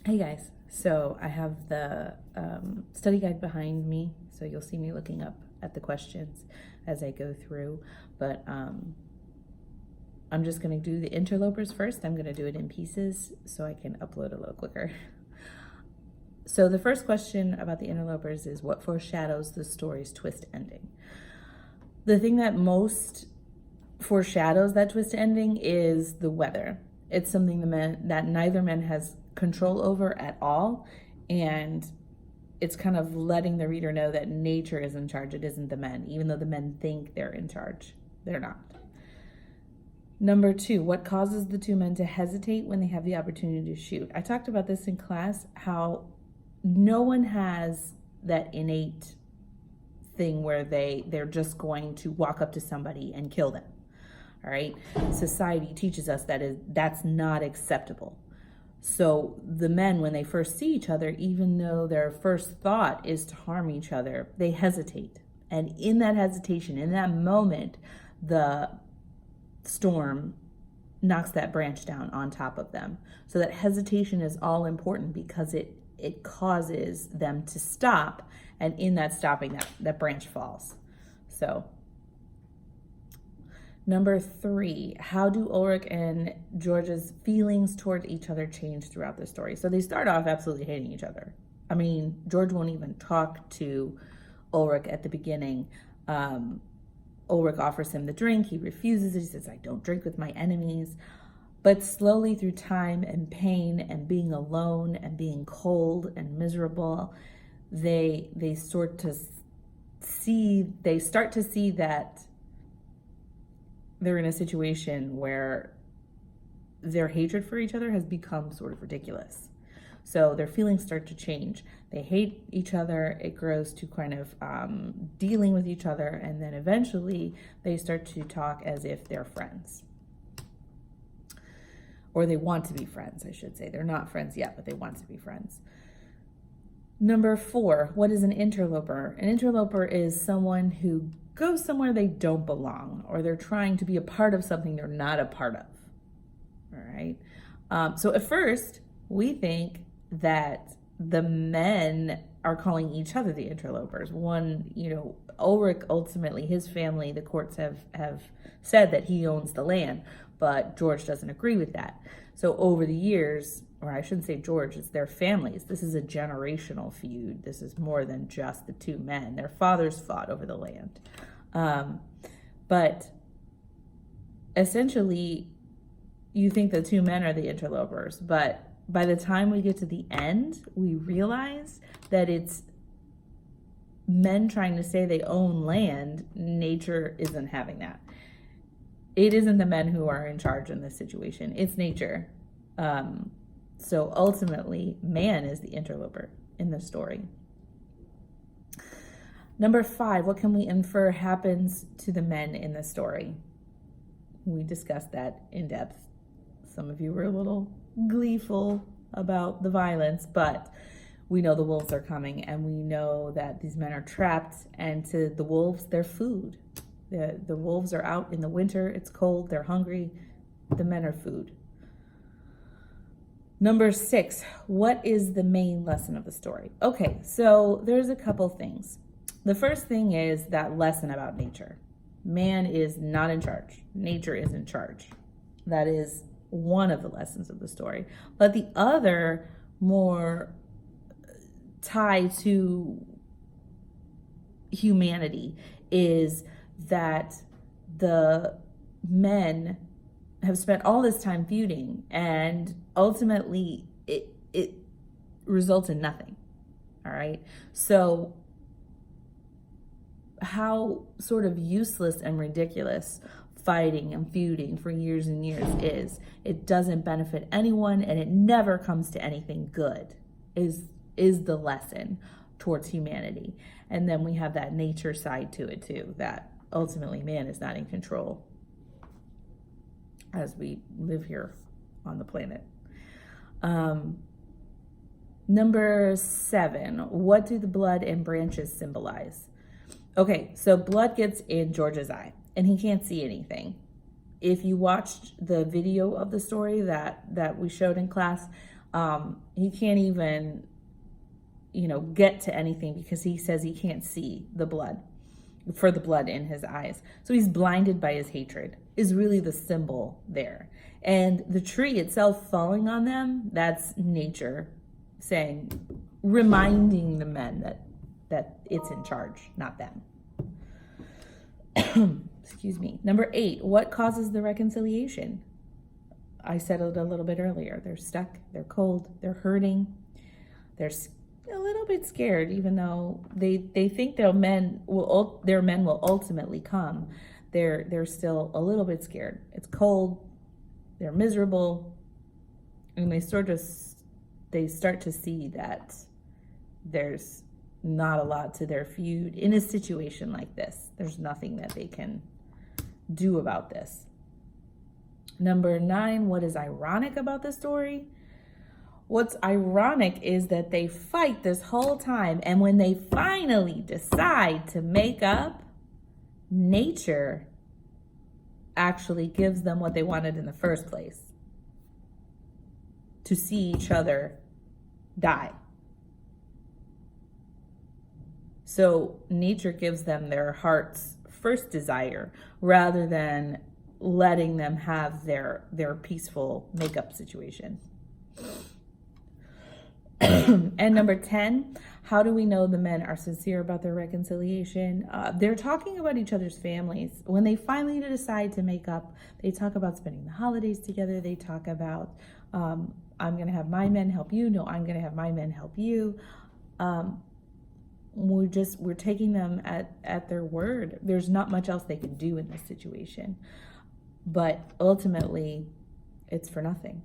Hey guys, so I have the study guide behind me, so you'll see me looking up at the questions as I go through, but I'm just going to do the interlopers first. I'm going to do it in pieces so I can upload a little quicker. So the first question about the interlopers is what foreshadows the story's twist ending? The thing that most foreshadows that twist ending is the weather. It's something that neither man has control over at all, and it's kind of letting the reader know that nature is in charge. It isn't the men, even though the men think they're in charge. They're not. Number 2, what causes the two men to hesitate when they have the opportunity to shoot? I talked about this in class, how no one has that innate thing where they're just going to walk up to somebody and kill them. All right. Society teaches us that's not acceptable. So the men, when they first see each other, even though their first thought is to harm each other, they hesitate. And in that hesitation, in that moment, the storm knocks that branch down on top of them. So that hesitation is all important because it causes them to stop, and in that stopping, that branch falls. So number 3, how do Ulrich and George's feelings toward each other change throughout the story? So they start off absolutely hating each other. I mean, George won't even talk to Ulrich at the beginning. Ulrich offers him the drink. He refuses it. He says, I don't drink with my enemies. But slowly through time and pain and being alone and being cold and miserable, they start to see that they're in a situation where their hatred for each other has become sort of ridiculous. So their feelings start to change. They hate each other. It grows to kind of dealing with each other. And then eventually they start to talk as if they're friends. Or they want to be friends, I should say. They're not friends yet, but they want to be friends. Number 4, what is an interloper? An interloper is someone who goes somewhere they don't belong, or they're trying to be a part of something they're not a part of. All right. So at first, we think that the men are calling each other the interlopers. One, Ulrich, ultimately, his family, the courts have said that he owns the land, but George doesn't agree with that. So over the years, or I shouldn't say George, it's their families. This is a generational feud. This is more than just the two men. Their fathers fought over the land. But essentially, you think the two men are the interlopers, but by the time we get to the end, we realize that it's men trying to say they own land. Nature isn't having that. It isn't the men who are in charge in this situation. It's nature. So ultimately, man is the interloper in the story. Number 5, what can we infer happens to the men in the story? We discussed that in depth. Some of you were a little gleeful about the violence, but we know the wolves are coming, and we know that these men are trapped, and to the wolves, they're food. The wolves are out in the winter. It's cold. They're hungry. The men are food. Number 6, what is the main lesson of the story? Okay, so there's a couple things. The first thing is that lesson about nature. Man is not in charge. Nature is in charge. That is one of the lessons of the story. But the other, more tied to humanity, is that the men have spent all this time feuding, and ultimately it results in nothing. All right. So how sort of useless and ridiculous fighting and feuding for years and years is. It doesn't benefit anyone, and it never comes to anything good, is the lesson towards humanity. And then we have that nature side to it too, that ultimately man is not in control as we live here on the planet. Number 7, what do the blood and branches symbolize? Okay, so blood gets in George's eye, and he can't see anything. If you watched the video of the story that we showed in class, He can't even, get to anything because he says he can't see the blood in his eyes. So he's blinded by his hatred is really the symbol there. And the tree itself falling on them, that's nature saying, reminding the men that it's in charge, not them. Excuse me. Number 8, what causes the reconciliation? I said it a little bit earlier. They're stuck, they're cold, they're hurting, they're a little bit scared, even though they think their men will ultimately come. They're still a little bit scared. It's cold, they're miserable, and they start to see that there's not a lot to their feud in a situation like this. There's nothing that they can do about this. Number 9, what is ironic about the story? What's ironic is that they fight this whole time, and when they finally decide to make up, nature actually gives them what they wanted in the first place: to see each other die. So nature gives them their heart's first desire rather than letting them have their peaceful makeup situation. And number 10, how do we know the men are sincere about their reconciliation? They're talking about each other's families. When they finally decide to make up, they talk about spending the holidays together. They talk about, I'm going to have my men help you. No, I'm going to have my men help you. We're taking them at their word. There's not much else they can do in this situation. But ultimately, it's for nothing.